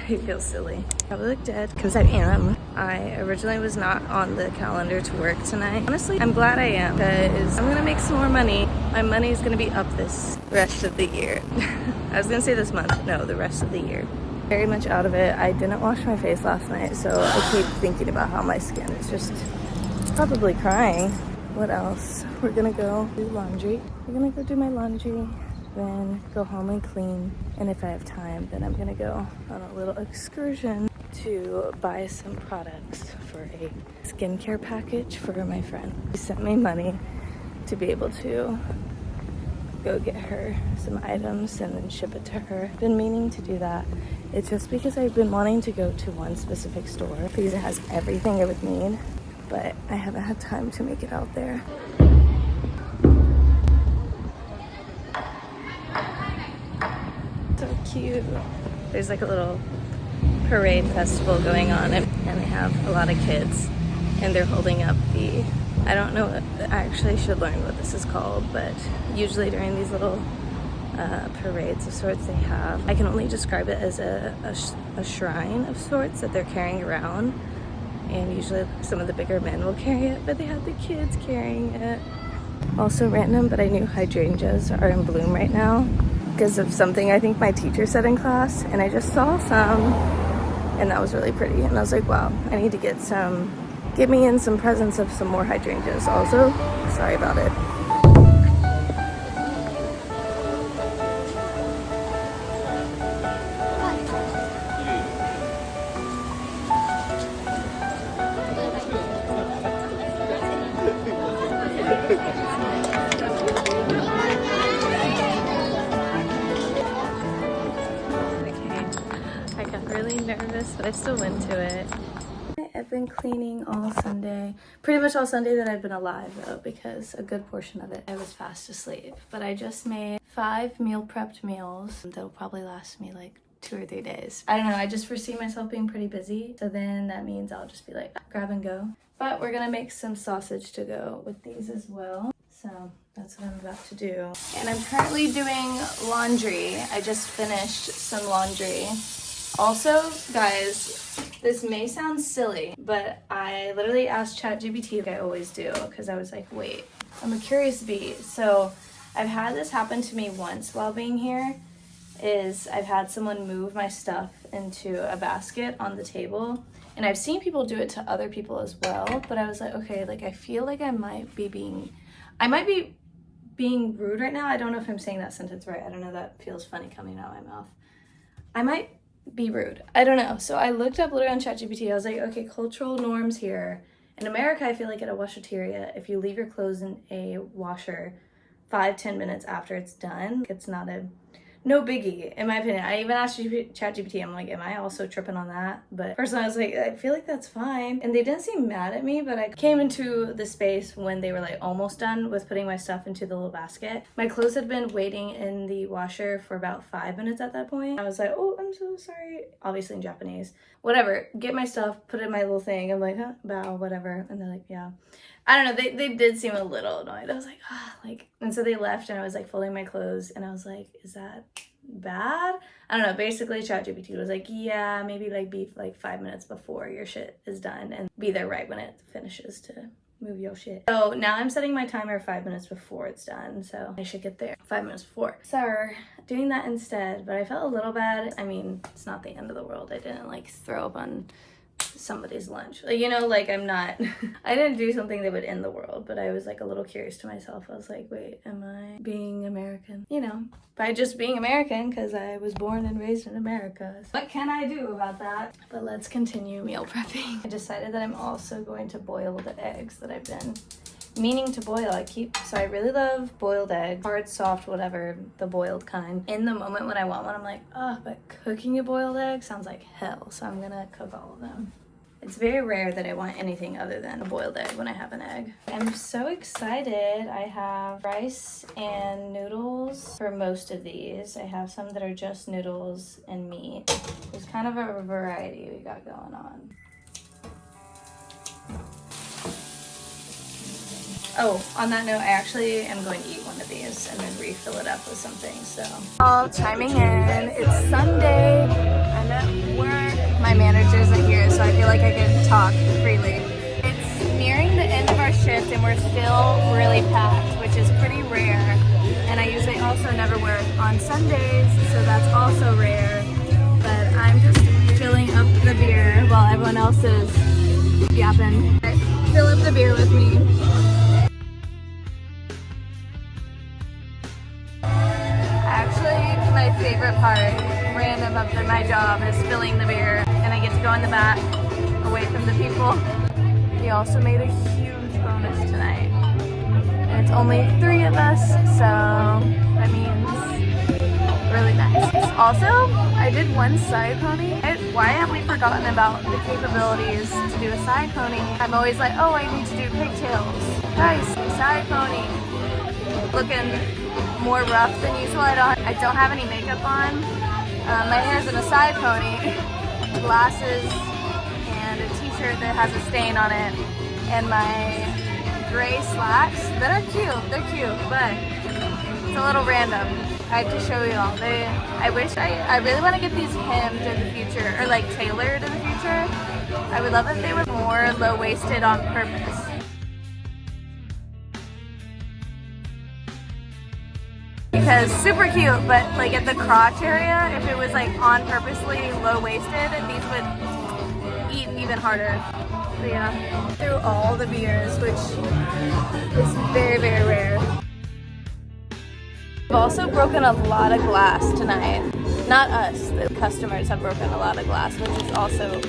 I feel silly. I look dead because I am. I originally was not on the calendar to work tonight. Honestly, I'm glad I am because I'm gonna make some more money. My money is gonna be up this rest of the year. I was gonna say this month. No, the rest of the year. Very much out of it. I didn't wash my face last night, so I keep thinking about how my skin is just probably crying. What else? We're gonna go do laundry. We're gonna go do my laundry, then go home and clean. And if I have time, then I'm gonna go on a little excursion to buy some products for a skincare package for my friend. She sent me money to be able to go get her some items and then ship it to her. I've been meaning to do that. It's just because I've been wanting to go to one specific store because it has everything I would need, but I haven't had time to make it out there. So cute. There's like a little parade festival going on, and they have a lot of kids, and they're holding up the, I don't know, I actually should learn what this is called, but usually during these little parades of sorts they have, I can only describe it as a shrine of sorts that they're carrying around, and usually some of the bigger men will carry it, but they have the kids carrying it. Also random, but I knew hydrangeas are in bloom right now because of something I think my teacher said in class, and I just saw some, and that was really pretty, and I was like, wow, I need to get me in some presents of some more hydrangeas also. Sorry about it. I got really nervous, but I still went to it. I've been cleaning all Sunday, pretty much all Sunday that I've been alive though, because a good portion of it I was fast asleep. But I just made 5 meal prepped meals that'll probably last me like 2 or 3 days. I don't know, I just foresee myself being pretty busy, so then that means I'll just be like grab and go. But we're gonna make some sausage to go with these as well. So that's what I'm about to do. And I'm currently doing laundry. I just finished some laundry. Also, guys, this may sound silly, but I literally asked ChatGPT, like I always do, because I was like, wait, I'm a curious bee. So I've had this happen to me once while being here, is I've had someone move my stuff into a basket on the table, and I've seen people do it to other people as well, but I was like, okay, like I feel like I might be being rude right now. I don't know if I'm saying that sentence right. I don't know, that feels funny coming out of my mouth. I might be rude. I don't know. So I looked up literally on ChatGPT. I was like, okay, cultural norms here. In America, I feel like at a washateria, if you leave your clothes in a washer 5-10 minutes after it's done, it's not no biggie, in my opinion. I even asked ChatGPT, I'm like, am I also tripping on that? But personally, I was like, I feel like that's fine. And they didn't seem mad at me, but I came into the space when they were like almost done with putting my stuff into the little basket. My clothes had been waiting in the washer for about 5 minutes at that point. I was like, oh, I'm so sorry. Obviously in Japanese. Whatever, get my stuff, put it in my little thing. I'm like, huh, bow, whatever. And they're like, yeah. I don't know, they did seem a little annoyed. I was like, and so they left, and I was like folding my clothes, and I was like, is that bad? I don't know, basically ChatGPT was like, yeah, maybe like be like 5 minutes before your shit is done and be there right when it finishes to move your shit. So now I'm setting my timer 5 minutes before it's done, so I should get there 5 minutes before. So doing that instead, but I felt a little bad. I mean, it's not the end of the world. I didn't like throw up on somebody's lunch, like, you know, like I'm not I didn't do something that would end the world, but I was like a little curious to myself. I was like, wait, am I being American, you know, by just being American because I was born and raised in America? So what can I do about that? But let's continue meal prepping. I decided that I'm also going to boil the eggs that I've been meaning to boil. So I really love boiled eggs, hard, soft, whatever, the boiled kind. In the moment when I want one, I'm like, oh, but cooking a boiled egg sounds like hell, so I'm gonna cook all of them. It's very rare that I want anything other than a boiled egg when I have an egg. I'm so excited. I have rice and noodles for most of these. I have some that are just noodles and meat. There's kind of a variety we got going on. Oh, on that note, I actually am going to eat one of these and then refill it up with something, so. All chiming in, it's Sunday. I'm at at work. My manager isn't here, so I feel like I can talk freely. It's nearing the end of our shift and we're still really packed, which is pretty rare. And I usually also never work on Sundays, so that's also rare. But I'm just filling up the beer while everyone else is yapping. Fill up the beer with me. Actually, my favorite part, random of my job, is filling the beer, and I get to go in the back, away from the people. We also made a huge bonus tonight, and it's only 3 of us, so that means really nice. Also, I did one side pony. Why have we forgotten about the capabilities to do a side pony? I'm always like, oh, I need to do pigtails. Guys, side pony. Looking more rough than usual. I don't have any makeup on. My hair's in a side pony, glasses, and a t-shirt that has a stain on it, and my gray slacks that are cute. They're cute, but it's a little random. I have to show you all. I really want to get these hemmed in the future, or like tailored in the future. I would love if they were more low-waisted on purpose. Because super cute, but like at the crotch area, if it was like on purposely low-waisted, these would eat even harder. So yeah, through all the beers, which is very, very rare. We've also broken a lot of glass tonight. Not us, the customers have broken a lot of glass, which is also,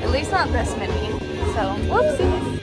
at least not this many. So, whoopsies.